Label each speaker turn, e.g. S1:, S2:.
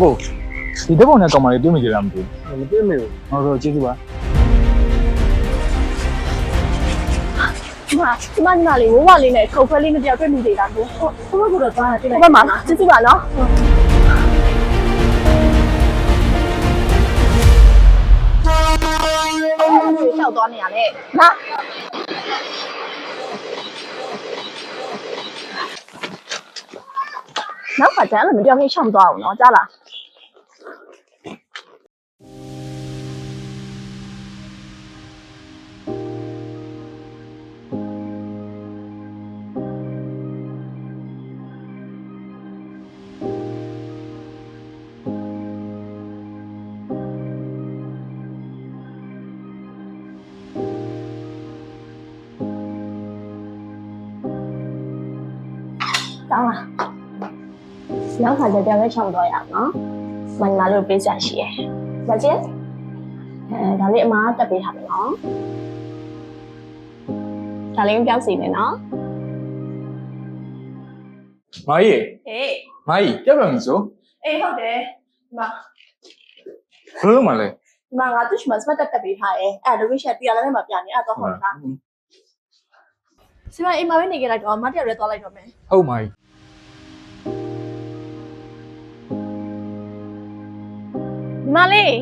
S1: ကိုဒီတက်ပုံနဲ့ကောင်မလေးတွေ့မိကြလားမသိ
S2: မတွေ့မိဘူး
S1: ဘူးဟောဆိုကျေးဇူးပါ
S3: ဒီမှာလေးဝဝလေးနဲ့ခုတ်ခွဲလေးနဲ့တယောက်တွေ့မိသေးတာကိုဟုတ်ကတော့သွားတာတွေ့လိုက်ဘယ်မှာကျေးဇူးပါနော်ရှောက်သွားနေရလေဟာနောက်ကကျန်လည်းမပြောင်းခင်ရှောက်သွားအောင်နော်ကြားလားတောင်းလားနောက်ခါကျပြန်လဲချောင်းတော့ရအောင်နော်မင်္ဂလာလို့ပေးစရာရှိရယ်မကျင်းဒါလေးအမားတက်ပေးထားမယ်နော်ဒါလေးပြောက်စီမယ်နော်
S1: မာကြီး
S3: ဟေး
S1: မာကြီးပြတ်ပြန်ပြီဆို
S3: အေးဟုတ်တယ်ဒီမှာ
S1: ဘယ်လိုမှလဲ
S3: ဒီမှာငါသူ့ရှိမှာစမတ်တက်ပေးထားရယ်အဲ့ဒါလိုရှက်တရားလည်းမပြနေအဲ့တော့ဟုတ်လားစီမအိမ်မှာပဲနေကြလိုက်တော့မတရားရဲသွားလိုက်တော့မယ်
S1: ဟုတ်မာကြီး
S3: ဒီမလေး